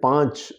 5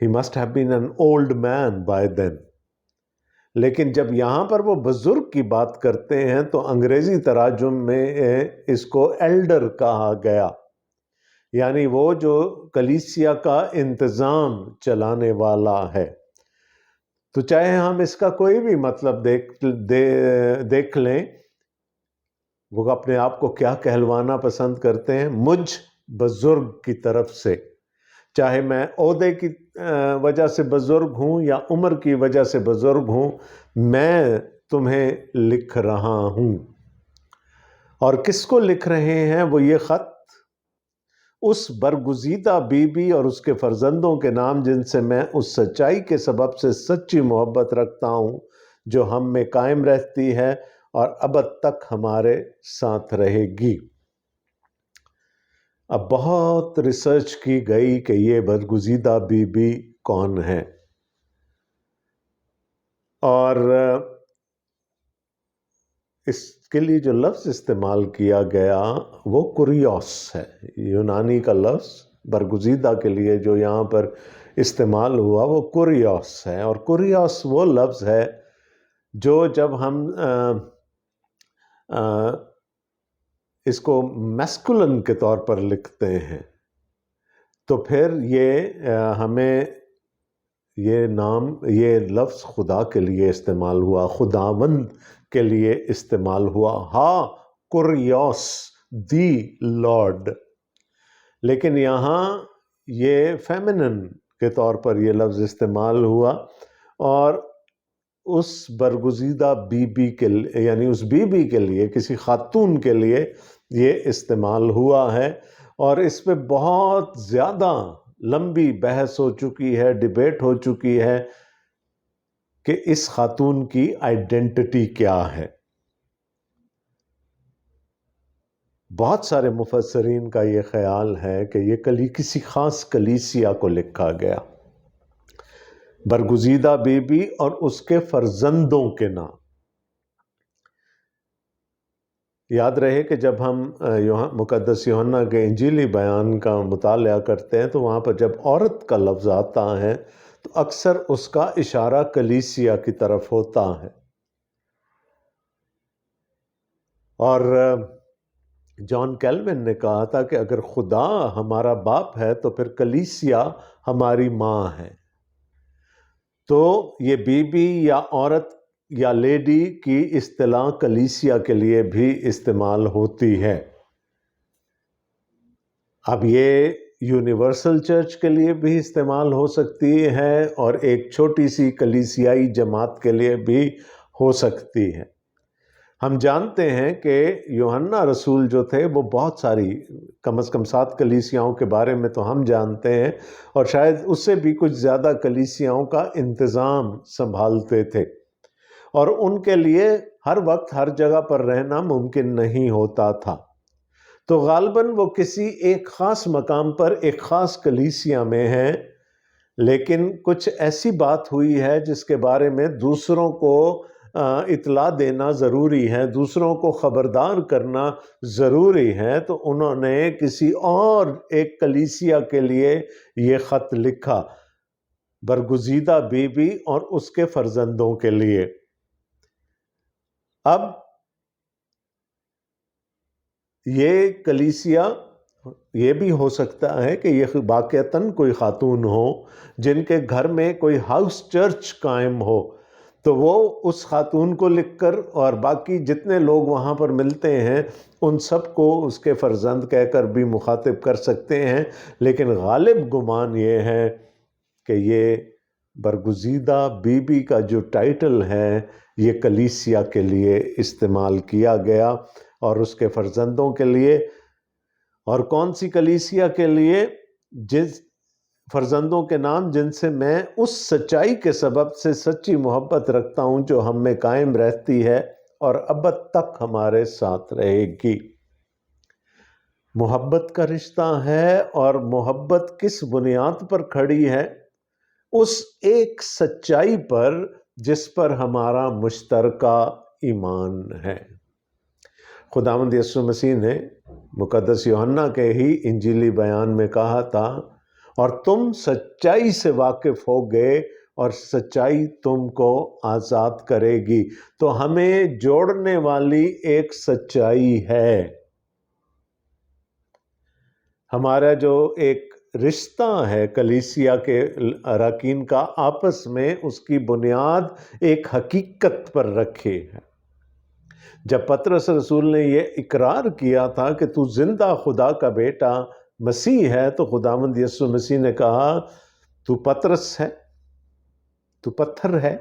He must have been an old man by then. لیکن جب یہاں پر وہ بزرگ کی بات کرتے ہیں تو انگریزی تراجم میں اس کو ایلڈر کہا گیا، یعنی وہ جو کلیسیا کا انتظام چلانے والا ہے۔ تو چاہے ہم اس کا کوئی بھی مطلب دیکھ لیں، وہ اپنے آپ کو کیا کہلوانا پسند کرتے ہیں؟ مجھ بزرگ کی طرف سے، چاہے میں عہدے کی وجہ سے بزرگ ہوں یا عمر کی وجہ سے بزرگ ہوں، میں تمہیں لکھ رہا ہوں۔ اور کس کو لکھ رہے ہیں وہ یہ خط؟ اس برگزیدہ بی بی اور اس کے فرزندوں کے نام جن سے میں اس سچائی کے سبب سے سچی محبت رکھتا ہوں جو ہم میں قائم رہتی ہے اور ابد تک ہمارے ساتھ رہے گی۔ اب بہت ریسرچ کی گئی کہ یہ برگزیدہ بی بی کون ہے، اور اس کے لیے جو لفظ استعمال کیا گیا وہ کوریوس ہے، یونانی کا لفظ برگزیدہ کے لیے جو یہاں پر استعمال ہوا وہ کوریوس ہے، اور کوریوس وہ لفظ ہے جو جب ہم اس کو میسکولن کے طور پر لکھتے ہیں تو پھر یہ ہمیں یہ لفظ خدا کے لیے استعمال ہوا، خداوند کے لیے استعمال ہوا، ہا کوریوس دی لارڈ۔ لیکن یہاں یہ فیمنن کے طور پر یہ لفظ استعمال ہوا، اور اس برگزیدہ بی بی کے یعنی اس بی بی کے لیے، کسی خاتون کے لیے یہ استعمال ہوا ہے، اور اس پہ بہت زیادہ لمبی بحث ہو چکی ہے، ڈیبیٹ ہو چکی ہے کہ اس خاتون کی آئیڈینٹی کیا ہے۔ بہت سارے مفسرین کا یہ خیال ہے کہ یہ کسی خاص کلیسیا کو لکھا گیا، برگزیدہ بی بی اور اس کے فرزندوں کے نام۔ یاد رہے کہ جب ہم مقدس یوحنا کے انجیلی بیان کا مطالعہ کرتے ہیں تو وہاں پر جب عورت کا لفظ آتا ہے تو اکثر اس کا اشارہ کلیسیا کی طرف ہوتا ہے، اور جان کیلوین نے کہا تھا کہ اگر خدا ہمارا باپ ہے تو پھر کلیسیا ہماری ماں ہے۔ تو یہ بی بی یا عورت یا لیڈی کی اصطلاح کلیسیا کے لیے بھی استعمال ہوتی ہے۔ اب یہ یونیورسل چرچ کے لیے بھی استعمال ہو سکتی ہے اور ایک چھوٹی سی کلیسیائی جماعت کے لیے بھی ہو سکتی ہے۔ ہم جانتے ہیں کہ یوحنا رسول جو تھے وہ بہت ساری، کم از کم 7 کلیسیاؤں کے بارے میں تو ہم جانتے ہیں، اور شاید اس سے بھی کچھ زیادہ کلیسیاؤں کا انتظام سنبھالتے تھے، اور ان کے لیے ہر وقت ہر جگہ پر رہنا ممکن نہیں ہوتا تھا، تو غالباً وہ کسی ایک خاص مقام پر ایک خاص کلیسیا میں ہیں، لیکن کچھ ایسی بات ہوئی ہے جس کے بارے میں دوسروں کو اطلاع دینا ضروری ہے، دوسروں کو خبردار کرنا ضروری ہے، تو انہوں نے کسی اور ایک کلیسیا کے لیے یہ خط لکھا، برگزیدہ بی بی اور اس کے فرزندوں کے لیے۔ اب یہ کلیسیا یہ بھی ہو سکتا ہے کہ یہ واقعتاً کوئی خاتون ہو جن کے گھر میں کوئی ہاؤس چرچ قائم ہو، تو وہ اس خاتون کو لکھ کر اور باقی جتنے لوگ وہاں پر ملتے ہیں ان سب کو اس کے فرزند کہہ کر بھی مخاطب کر سکتے ہیں، لیکن غالب گمان یہ ہے کہ یہ برگزیدہ بی بی کا جو ٹائٹل ہے یہ کلیسیا کے لیے استعمال کیا گیا اور اس کے فرزندوں کے لیے۔ اور کون سی کلیسیا کے لیے؟ جس فرزندوں کے نام جن سے میں اس سچائی کے سبب سے سچی محبت رکھتا ہوں جو ہم میں قائم رہتی ہے اور ابد تک ہمارے ساتھ رہے گی۔ محبت کا رشتہ ہے، اور محبت کس بنیاد پر کھڑی ہے؟ اس ایک سچائی پر جس پر ہمارا مشترکہ ایمان ہے۔ خداوند یسوع مسیح نے مقدس یوحنا کے ہی انجیلی بیان میں کہا تھا، اور تم سچائی سے واقف ہو گئے اور سچائی تم کو آزاد کرے گی۔ تو ہمیں جوڑنے والی ایک سچائی ہے۔ ہمارا جو ایک رشتہ ہے کلیسیا کے اراکین کا آپس میں، اس کی بنیاد ایک حقیقت پر رکھے ہے۔ جب پطرس رسول نے یہ اقرار کیا تھا کہ تو زندہ خدا کا بیٹا مسیح ہے، تو خداوند یسوع مسیح نے کہا تو پطرس ہے، تو پتھر ہے،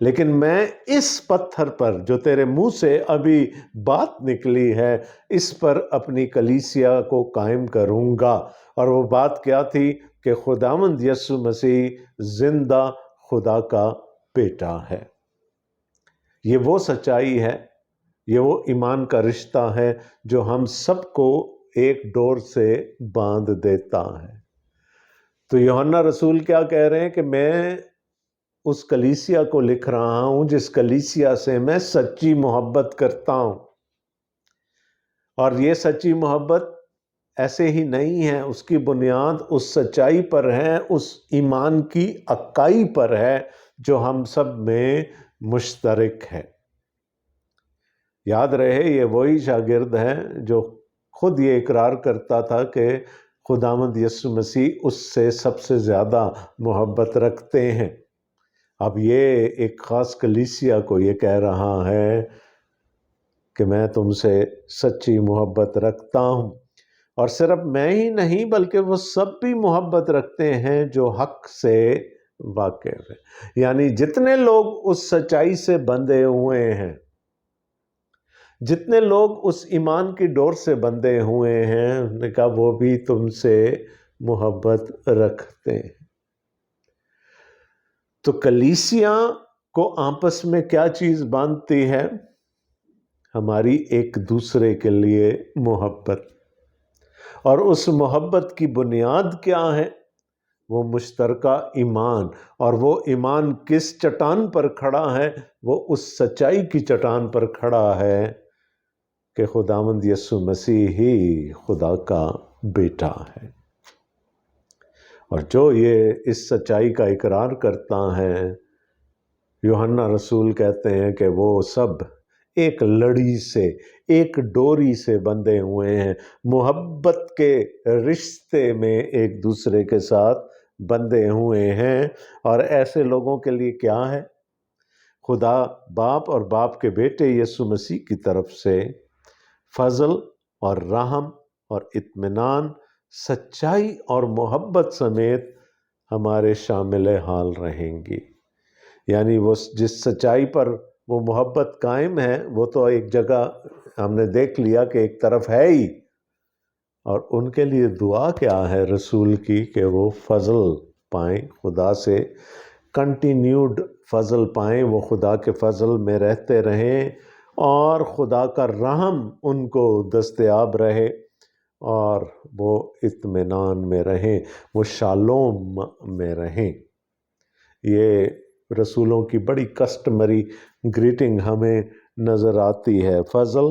لیکن میں اس پتھر پر جو تیرے منہ سے ابھی بات نکلی ہے، اس پر اپنی کلیسیا کو قائم کروں گا۔ اور وہ بات کیا تھی کہ خداوند یسوع مسیح زندہ خدا کا بیٹا ہے۔ یہ وہ سچائی ہے، یہ وہ ایمان کا رشتہ ہے جو ہم سب کو ایک ڈور سے باندھ دیتا ہے۔ تو یوحنا رسول کیا کہہ رہے ہیں کہ میں اس کلیسیا کو لکھ رہا ہوں جس کلیسیا سے میں سچی محبت کرتا ہوں، اور یہ سچی محبت ایسے ہی نہیں ہے، اس کی بنیاد اس سچائی پر ہے، اس ایمان کی اکائی پر ہے جو ہم سب میں مشترک ہے۔ یاد رہے یہ وہی شاگرد ہے جو خود یہ اقرار کرتا تھا کہ خداوند یسوع مسیح اس سے سب سے زیادہ محبت رکھتے ہیں۔ اب یہ ایک خاص کلیسیا کو یہ کہہ رہا ہے کہ میں تم سے سچی محبت رکھتا ہوں، اور صرف میں ہی نہیں بلکہ وہ سب بھی محبت رکھتے ہیں جو حق سے واقف ہے۔ یعنی جتنے لوگ اس سچائی سے بندھے ہوئے ہیں، جتنے لوگ اس ایمان کی ڈور سے بندھے ہوئے ہیں، انہوں نے کہا وہ بھی تم سے محبت رکھتے ہیں۔ تو کلیسیا کو آپس میں کیا چیز باندھتی ہے؟ ہماری ایک دوسرے کے لیے محبت، اور اس محبت کی بنیاد کیا ہے؟ وہ مشترکہ ایمان، اور وہ ایمان کس چٹان پر کھڑا ہے؟ وہ اس سچائی کی چٹان پر کھڑا ہے کہ خداوند یسوع مسیح ہی خدا کا بیٹا ہے۔ اور جو یہ اس سچائی کا اقرار کرتا ہے، یوحنا رسول کہتے ہیں کہ وہ سب ایک لڑی سے، ایک ڈوری سے بندھے ہوئے ہیں، محبت کے رشتے میں ایک دوسرے کے ساتھ بندھے ہوئے ہیں۔ اور ایسے لوگوں کے لیے کیا ہے؟ خدا باپ اور باپ کے بیٹے یسوع مسیح کی طرف سے فضل اور رحم اور اطمینان، سچائی اور محبت سمیت ہمارے شامل حال رہیں گی۔ یعنی وہ جس سچائی پر وہ محبت قائم ہے، وہ تو ایک جگہ ہم نے دیکھ لیا کہ ایک طرف ہے ہی، اور ان کے لیے دعا کیا ہے رسول کی کہ وہ فضل پائیں خدا سے، کنٹینیوڈ فضل پائیں، وہ خدا کے فضل میں رہتے رہیں، اور خدا کا رحم ان کو دستیاب رہے، اور وہ اطمینان میں رہیں، وہ شالوم میں رہیں۔ یہ رسولوں کی بڑی کسٹمری گریٹنگ ہمیں نظر آتی ہے۔ فضل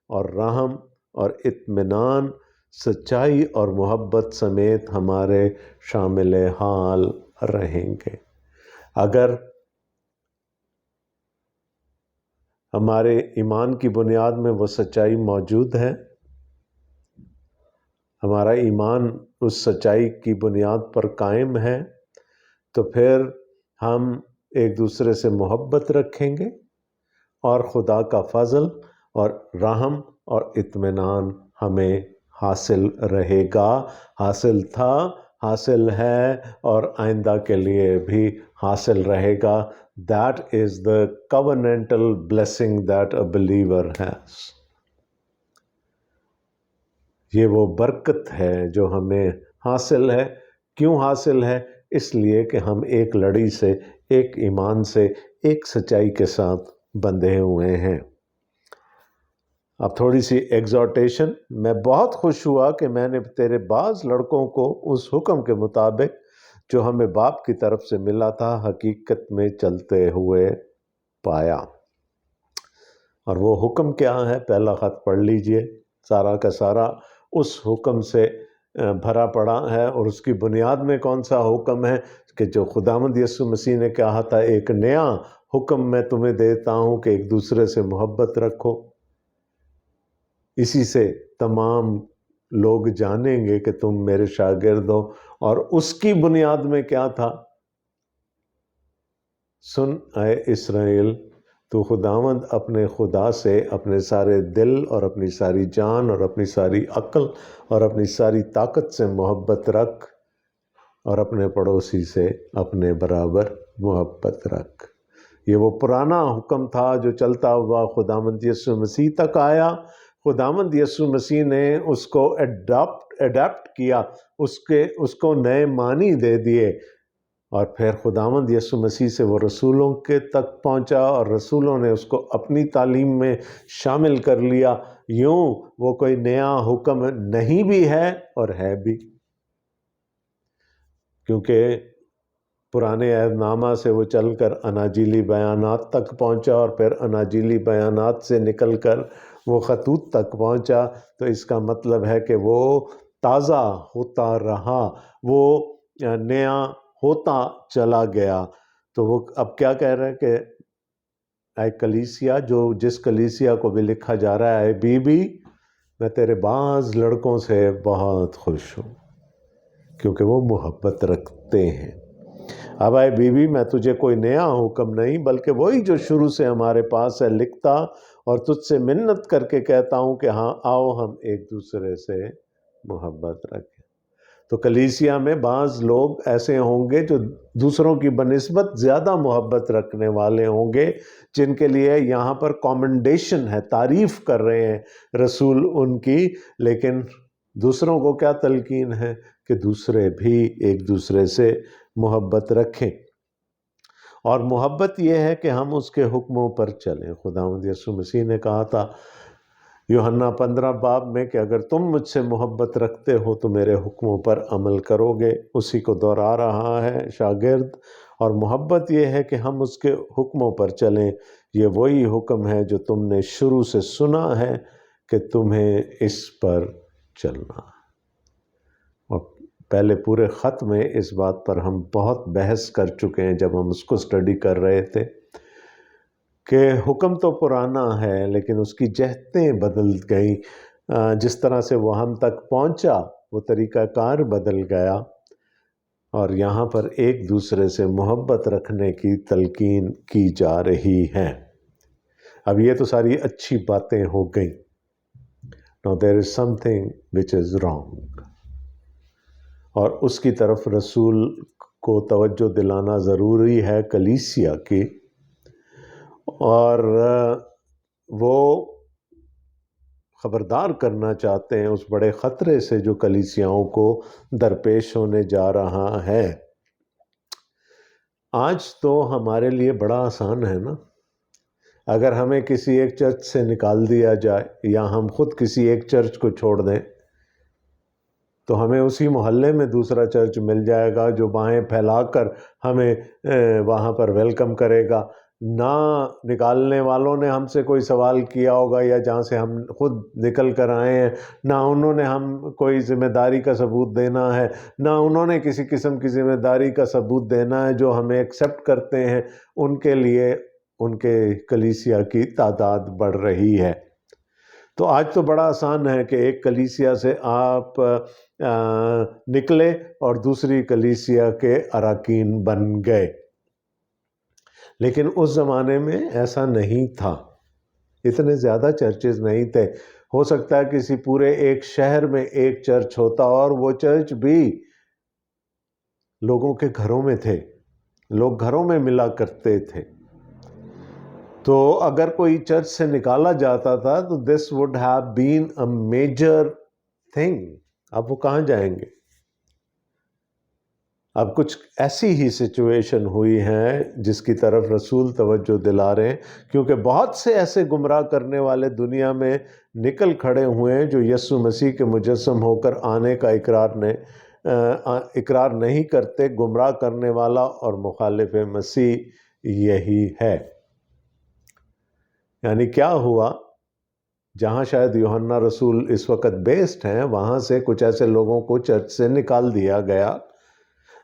اور رحم اور اطمینان، سچائی اور محبت سمیت ہمارے شامل حال رہیں گے۔ اگر ہمارے ایمان کی بنیاد میں وہ سچائی موجود ہے، ہمارا ایمان اس سچائی کی بنیاد پر قائم ہے، تو پھر ہم ایک دوسرے سے محبت رکھیں گے، اور خدا کا فضل اور رحم اور اطمینان ہمیں حاصل رہے گا، حاصل تھا، حاصل ہے، اور آئندہ کے لیے بھی حاصل رہے گا۔ That is the covenantal blessing that a believer has۔ یہ وہ برکت ہے جو ہمیں حاصل ہے۔ کیوں حاصل ہے؟ اس لیے کہ ہم ایک لڑی سے، ایک ایمان سے، ایک سچائی کے ساتھ بندھے ہوئے ہیں۔ اب تھوڑی سی ایگزورٹیشن۔ میں بہت خوش ہوا کہ میں نے تیرے بعض لڑکوں کو اس حکم کے مطابق جو ہمیں باپ کی طرف سے ملا تھا حقیقت میں چلتے ہوئے پایا۔ اور وہ حکم کیا ہے؟ پہلا خط پڑھ لیجئے، سارا کا سارا اس حکم سے بھرا پڑا ہے، اور اس کی بنیاد میں کون سا حکم ہے کہ جو خداوند یسوع مسیح نے کہا تھا، ایک نیا حکم میں تمہیں دیتا ہوں کہ ایک دوسرے سے محبت رکھو۔ اسی سے تمام لوگ جانیں گے کہ تم میرے شاگرد ہو۔ اور اس کی بنیاد میں کیا تھا؟ سن اے اسرائیل، تو خداوند اپنے خدا سے اپنے سارے دل اور اپنی ساری جان اور اپنی ساری عقل اور اپنی ساری طاقت سے محبت رکھ، اور اپنے پڑوسی سے اپنے برابر محبت رکھ۔ یہ وہ پرانا حکم تھا جو چلتا ہوا خداوند یسوع مسیح تک آیا۔ خداوند یسوع مسیح نے اس کو اڈاپٹ کیا، اس کو نئے معنی دے دیے، اور پھر خداوند یسوع مسیح سے وہ رسولوں کے تک پہنچا، اور رسولوں نے اس کو اپنی تعلیم میں شامل کر لیا۔ یوں وہ کوئی نیا حکم نہیں بھی ہے اور ہے بھی، کیونکہ پرانے عہد نامہ سے وہ چل کر اناجیلی بیانات تک پہنچا، اور پھر اناجیلی بیانات سے نکل کر وہ خطوط تک پہنچا۔ تو اس کا مطلب ہے کہ وہ تازہ ہوتا رہا، وہ نیا ہوتا چلا گیا۔ تو وہ اب کیا کہہ رہے ہیں کہ اے کلیسیا، جس کلیسیا کو بھی لکھا جا رہا ہے، اے بی بی، میں تیرے بعض لڑکوں سے بہت خوش ہوں کیونکہ وہ محبت رکھتے ہیں۔ اب اے بیوی، میں تجھے کوئی نیا حکم نہیں بلکہ وہی جو شروع سے ہمارے پاس ہے لکھتا اور تجھ سے منت کر کے کہتا ہوں کہ ہاں آؤ ہم ایک دوسرے سے محبت رکھیں۔ تو کلیسیا میں بعض لوگ ایسے ہوں گے جو دوسروں کی بنسبت زیادہ محبت رکھنے والے ہوں گے، جن کے لیے یہاں پر کامنڈیشن ہے، تعریف کر رہے ہیں رسول ان کی، لیکن دوسروں کو کیا تلقین ہے کہ دوسرے بھی ایک دوسرے سے محبت رکھیں۔ اور محبت یہ ہے کہ ہم اس کے حکموں پر چلیں۔ خداوند یسوع مسیح نے کہا تھا یوحنا 15 باب میں کہ اگر تم مجھ سے محبت رکھتے ہو تو میرے حکموں پر عمل کرو گے۔ اسی کو دہرا رہا ہے شاگرد، اور محبت یہ ہے کہ ہم اس کے حکموں پر چلیں۔ یہ وہی حکم ہے جو تم نے شروع سے سنا ہے کہ تمہیں اس پر چلنا ہے۔ اور پہلے پورے خط میں اس بات پر ہم بہت بحث کر چکے ہیں جب ہم اس کو اسٹڈی کر رہے تھے کہ حکم تو پرانا ہے لیکن اس کی جہتیں بدل گئیں۔ جس طرح سے وہ ہم تک پہنچا وہ طریقہ کار بدل گیا، اور یہاں پر ایک دوسرے سے محبت رکھنے کی تلقین کی جا رہی ہے۔ اب یہ تو ساری اچھی باتیں ہو گئیں۔ Now there is something which is wrong، اور اس کی طرف رسول کو توجہ دلانا ضروری ہے کلیسیا کی، اور وہ خبردار کرنا چاہتے ہیں اس بڑے خطرے سے جو کلیسیاؤں کو درپیش ہونے جا رہا ہے۔ آج تو ہمارے لیے بڑا آسان ہے نا، اگر ہمیں کسی ایک چرچ سے نکال دیا جائے یا ہم خود کسی ایک چرچ کو چھوڑ دیں تو ہمیں اسی محلے میں دوسرا چرچ مل جائے گا جو باہیں پھیلا کر ہمیں وہاں پر ویلکم کرے گا۔ نہ نکالنے والوں نے ہم سے کوئی سوال کیا ہوگا یا جہاں سے ہم خود نکل کر آئے ہیں، نہ انہوں نے ہم کوئی ذمہ داری کا ثبوت دینا ہے، نہ انہوں نے کسی قسم کی ذمہ داری کا ثبوت دینا ہے۔ جو ہمیں ایکسیپٹ کرتے ہیں ان کے لیے ان کے کلیسیا کی تعداد بڑھ رہی ہے۔ تو آج تو بڑا آسان ہے کہ ایک کلیسیا سے آپ نکلے اور دوسری کلیسیا کے اراکین بن گئے، لیکن اس زمانے میں ایسا نہیں تھا، اتنے زیادہ چرچز نہیں تھے۔ ہو سکتا ہے کسی پورے ایک شہر میں ایک چرچ ہوتا، اور وہ چرچ بھی لوگوں کے گھروں میں تھے، لوگ گھروں میں ملا کرتے تھے۔ تو اگر کوئی چرچ سے نکالا جاتا تھا تو this would have been a major thing. اب وہ کہاں جائیں گے؟ اب کچھ ایسی ہی سچویشن ہوئی ہے جس کی طرف رسول توجہ دلا رہے ہیں، کیونکہ بہت سے ایسے گمراہ کرنے والے دنیا میں نکل کھڑے ہوئے ہیں جو یسوع مسیح کے مجسم ہو کر آنے کا اقرار نہیں کرتے۔ گمراہ کرنے والا اور مخالف مسیح یہی ہے۔ یعنی کیا ہوا جہاں شاید یوحنا رسول اس وقت بیسڈ ہیں، وہاں سے کچھ ایسے لوگوں کو چرچ سے نکال دیا گیا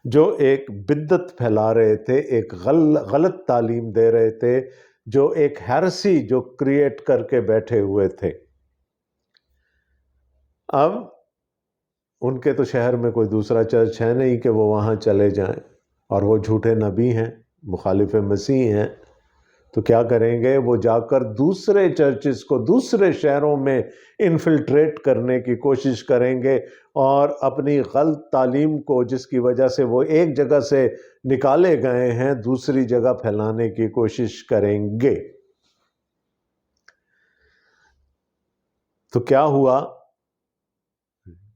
جو ایک بدعت پھیلا رہے تھے، ایک غلط تعلیم دے رہے تھے، جو ایک ہیرسی جو کریٹ کر کے بیٹھے ہوئے تھے۔ اب ان کے تو شہر میں کوئی دوسرا چرچ ہے نہیں کہ وہ وہاں چلے جائیں، اور وہ جھوٹے نبی ہیں، مخالف مسیح ہیں، تو کیا کریں گے؟ وہ جا کر دوسرے چرچز کو دوسرے شہروں میں انفلٹریٹ کرنے کی کوشش کریں گے، اور اپنی غلط تعلیم کو، جس کی وجہ سے وہ ایک جگہ سے نکالے گئے ہیں، دوسری جگہ پھیلانے کی کوشش کریں گے۔ تو کیا ہوا؟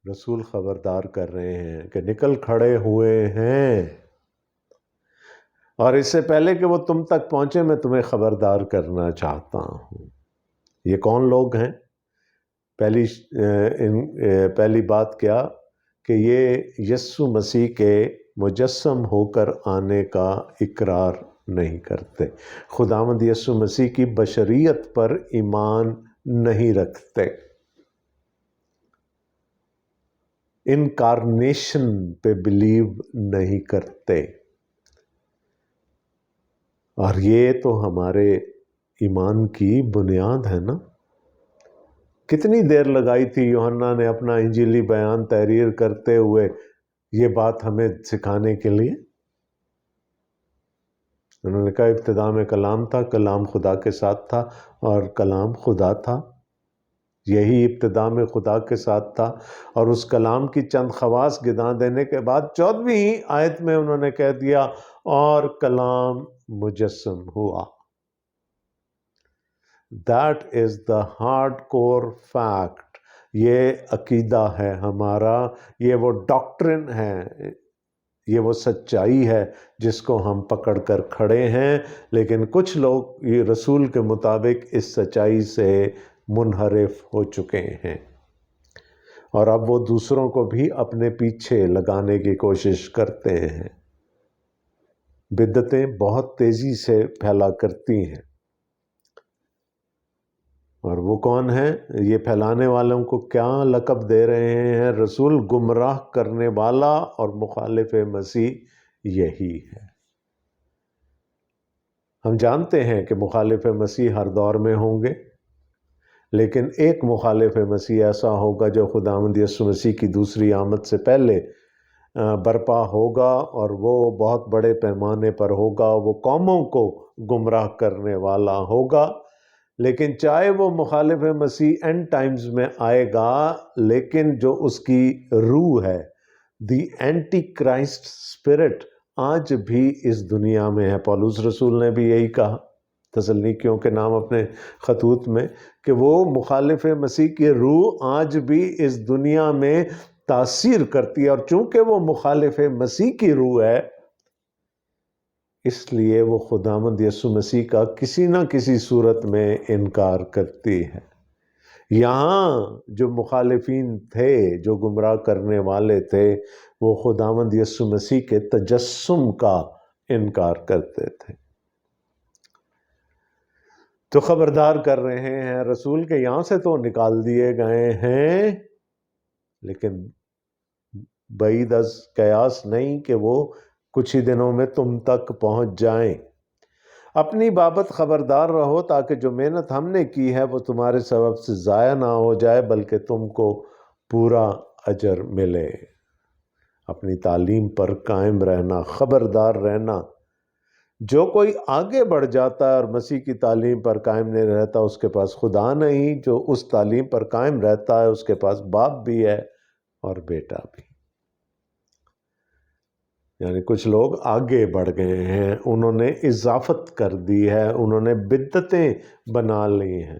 رسول خبردار کر رہے ہیں کہ نکل کھڑے ہوئے ہیں، اور اس سے پہلے کہ وہ تم تک پہنچے میں تمہیں خبردار کرنا چاہتا ہوں۔ یہ کون لوگ ہیں؟ پہلی بات کیا کہ یہ یسوع مسیح کے مجسم ہو کر آنے کا اقرار نہیں کرتے، خداوند یسوع مسیح کی بشریت پر ایمان نہیں رکھتے، انکارنیشن پہ بلیو نہیں کرتے۔ اور یہ تو ہمارے ایمان کی بنیاد ہے نا۔ کتنی دیر لگائی تھی یوحنا نے اپنا انجیلی بیان تحریر کرتے ہوئے یہ بات ہمیں سکھانے کے لیے؟ انہوں نے کہا ابتدا میں کلام تھا، کلام خدا کے ساتھ تھا، اور کلام خدا تھا۔ یہی ابتدا میں خدا کے ساتھ تھا، اور اس کلام کی چند خواص گنا دینے کے بعد 14ویں آیت میں انہوں نے کہہ دیا اور کلام مجسم ہوا۔ That is the hardcore fact۔ یہ عقیدہ ہے ہمارا، یہ وہ ڈاکٹرن ہے، یہ وہ سچائی ہے جس کو ہم پکڑ کر کھڑے ہیں، لیکن کچھ لوگ یہ رسول کے مطابق اس سچائی سے منحرف ہو چکے ہیں، اور اب وہ دوسروں کو بھی اپنے پیچھے لگانے کی کوشش کرتے ہیں۔ بدعتیں بہت تیزی سے پھیلا کرتی ہیں، اور وہ کون ہیں؟ یہ پھیلانے والوں کو کیا لقب دے رہے ہیں؟ رسول گمراہ کرنے والا اور مخالف مسیح یہی ہے۔ ہم جانتے ہیں کہ مخالف مسیح ہر دور میں ہوں گے، لیکن ایک مخالف مسیح ایسا ہوگا جو خداوند یسوع مسیح کی دوسری آمد سے پہلے برپا ہوگا، اور وہ بہت بڑے پیمانے پر ہوگا، وہ قوموں کو گمراہ کرنے والا ہوگا۔ لیکن چاہے وہ مخالف مسیح اینڈ ٹائمز میں آئے گا، لیکن جو اس کی روح ہے، دی اینٹی کرائسٹ اسپرٹ، آج بھی اس دنیا میں ہے۔ پولس رسول نے بھی یہی کہا تسلنیکیوں کے نام اپنے خطوط میں، کہ وہ مخالف مسیح کی روح آج بھی اس دنیا میں تاثیر کرتی ہے، اور چونکہ وہ مخالف مسیح کی روح ہے، اس لیے وہ خداوند یسوع مسیح کا کسی نہ کسی صورت میں انکار کرتی ہے۔ یہاں جو مخالفین تھے، جو گمراہ کرنے والے تھے، وہ خداوند یسوع مسیح کے تجسم کا انکار کرتے تھے۔ تو خبردار کر رہے ہیں رسول کے یہاں سے تو نکال دیے گئے ہیں، لیکن بعید از قیاس نہیں کہ وہ کچھ ہی دنوں میں تم تک پہنچ جائیں۔ اپنی بابت خبردار رہو، تاکہ جو محنت ہم نے کی ہے وہ تمہارے سبب سے ضائع نہ ہو جائے، بلکہ تم کو پورا اجر ملے۔ اپنی تعلیم پر قائم رہنا، خبردار رہنا۔ جو کوئی آگے بڑھ جاتا ہے اور مسیح کی تعلیم پر قائم نہیں رہتا، اس کے پاس خدا نہیں۔ جو اس تعلیم پر قائم رہتا ہے، اس کے پاس باپ بھی ہے اور بیٹا بھی۔ یعنی کچھ لوگ آگے بڑھ گئے ہیں، انہوں نے اضافت کر دی ہے، انہوں نے بدعتیں بنا لی ہیں،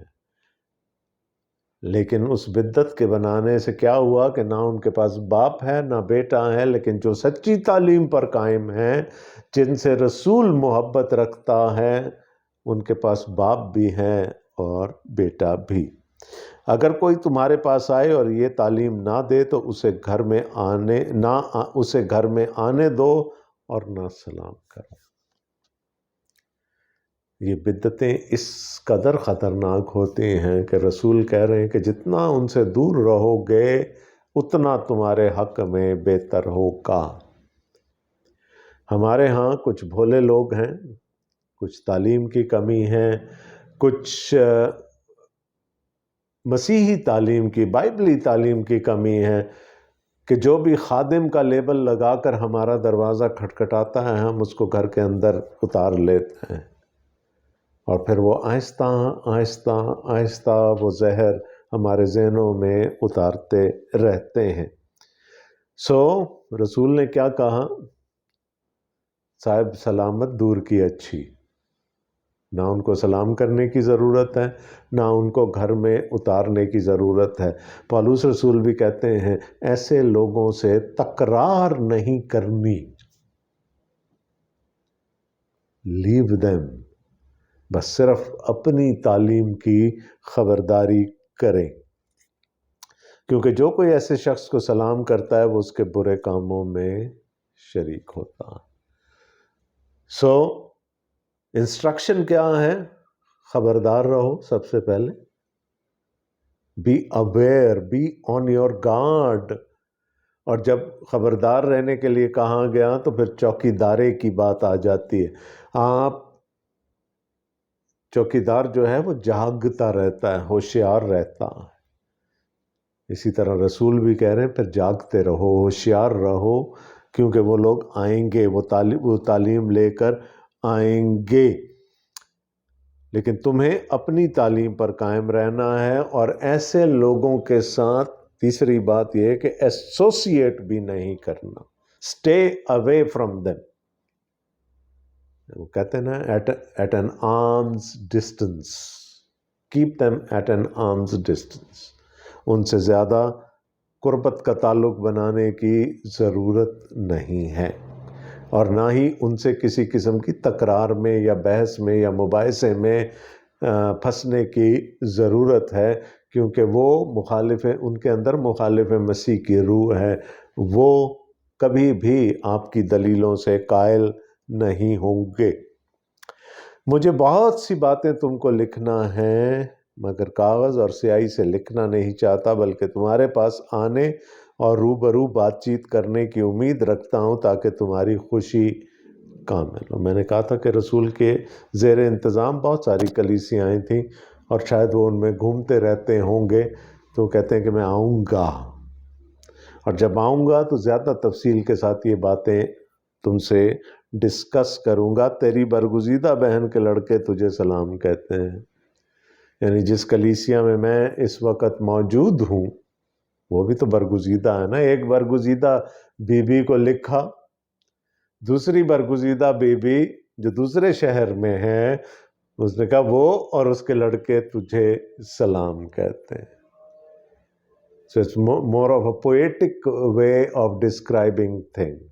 لیکن اس بدعت کے بنانے سے کیا ہوا کہ نہ ان کے پاس باپ ہے نہ بیٹا ہے۔ لیکن جو سچی تعلیم پر قائم ہیں، جن سے رسول محبت رکھتا ہے، ان کے پاس باپ بھی ہے اور بیٹا بھی۔ اگر کوئی تمہارے پاس آئے اور یہ تعلیم نہ دے تو اسے گھر میں آنے دو اور نہ سلام کرو۔ یہ بدعتیں اس قدر خطرناک ہوتی ہیں کہ رسول کہہ رہے ہیں کہ جتنا ان سے دور رہو گے اتنا تمہارے حق میں بہتر ہوگا۔ ہمارے ہاں کچھ بھولے لوگ ہیں، کچھ تعلیم کی کمی ہے، کچھ مسیحی تعلیم کی، بائبلی تعلیم کی کمی ہے کہ جو بھی خادم کا لیبل لگا کر ہمارا دروازہ کھٹکھٹاتا ہے ہم اس کو گھر کے اندر اتار لیتے ہیں، اور پھر وہ آہستہ آہستہ آہستہ وہ زہر ہمارے ذہنوں میں اتارتے رہتے ہیں۔ رسول نے کیا کہا؟ صاحب سلامت دور کی اچھی، نہ ان کو سلام کرنے کی ضرورت ہے، نہ ان کو گھر میں اتارنے کی ضرورت ہے۔ پالوس رسول بھی کہتے ہیں ایسے لوگوں سے تکرار نہیں کرنی، لیو دیم، بس صرف اپنی تعلیم کی خبرداری کریں، کیونکہ جو کوئی ایسے شخص کو سلام کرتا ہے وہ اس کے برے کاموں میں شریک ہوتا ہے۔ انسٹرکشن کیا ہے؟ خبردار رہو، سب سے پہلے be aware, be on your guard, اور جب خبردار رہنے کے لیے کہا گیا تو پھر چوکی دارے کی بات آ جاتی ہے۔ آپ چوکی دار جو ہے وہ جاگتا رہتا ہے، ہوشیار رہتا ہے، اسی طرح رسول بھی کہہ رہے ہیں پھر جاگتے رہو، ہوشیار رہو، کیونکہ وہ لوگ آئیں گے، وہ تعلیم لے کر آئیں گے، لیکن تمہیں اپنی تعلیم پر قائم رہنا ہے، اور ایسے لوگوں کے ساتھ تیسری بات یہ ہے کہ ایسوسیٹ بھی نہیں کرنا، اسٹے اوے فرام دیم، وہ کہتے ہیں نا at an arms distance, keep them at an arms distance, ان سے زیادہ قربت کا تعلق بنانے کی ضرورت نہیں ہے، اور نہ ہی ان سے کسی قسم کی تکرار میں یا بحث میں یا مباحثے میں پھنسنے کی ضرورت ہے، کیونکہ وہ مخالف، ان کے اندر مخالف مسیح کی روح ہے، وہ کبھی بھی آپ کی دلیلوں سے قائل نہیں ہوں گے۔ مجھے بہت سی باتیں تم کو لکھنا ہے، مگر کاغذ اور سیاہی سے لکھنا نہیں چاہتا، بلکہ تمہارے پاس آنے اور روبرو بات چیت کرنے کی امید رکھتا ہوں تاکہ تمہاری خوشی کامل ہو۔ میں نے کہا تھا کہ رسول کے زیر انتظام بہت ساری کلیسیاں تھیں، اور شاید وہ ان میں گھومتے رہتے ہوں گے، تو کہتے ہیں کہ میں آؤں گا، اور جب آؤں گا تو زیادہ تفصیل کے ساتھ یہ باتیں تم سے ڈسکس کروں گا۔ تیری برگزیدہ بہن کے لڑکے تجھے سلام کہتے ہیں، یعنی جس کلیسیا میں میں اس وقت موجود ہوں وہ بھی تو برگزیدہ ہے نا۔ ایک برگزیدہ بی بی کو لکھا، دوسری برگزیدہ بی بی جو دوسرے شہر میں ہے، اس نے کہا وہ اور اس کے لڑکے تجھے سلام کہتے ہیں۔ So it's more of a poetic way of describing things.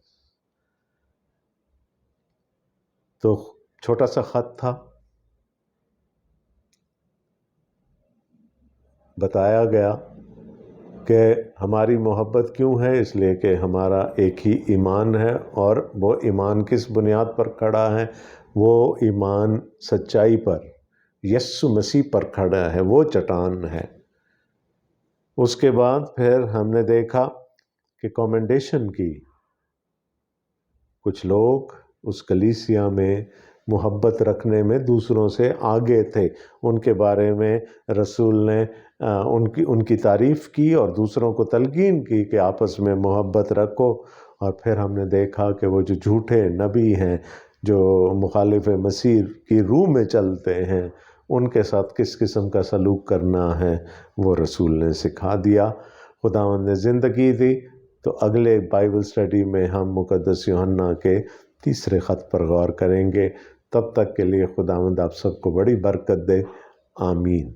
تو چھوٹا سا خط تھا، بتایا گیا کہ ہماری محبت کیوں ہے، اس لیے کہ ہمارا ایک ہی ایمان ہے، اور وہ ایمان کس بنیاد پر کھڑا ہے؟ وہ ایمان سچائی پر، یسوع مسیح پر کھڑا ہے، وہ چٹان ہے۔ اس کے بعد پھر ہم نے دیکھا کہ کمنڈیشن کی، کچھ لوگ اس کلیسیا میں محبت رکھنے میں دوسروں سے آگے تھے، ان کے بارے میں رسول نے ان کی تعریف کی اور دوسروں کو تلقین کی کہ آپس میں محبت رکھو۔ اور پھر ہم نے دیکھا کہ وہ جو جھوٹے نبی ہیں، جو مخالف مسیح کی روح میں چلتے ہیں، ان کے ساتھ کس قسم کا سلوک کرنا ہے وہ رسول نے سکھا دیا۔ خداوند نے زندگی دی تو اگلے بائبل اسٹڈی میں ہم مقدس یوحنا کے تیسرے خط پر غور کریں گے۔ تب تک کے لیے خداوند آپ سب کو بڑی برکت دے، آمین۔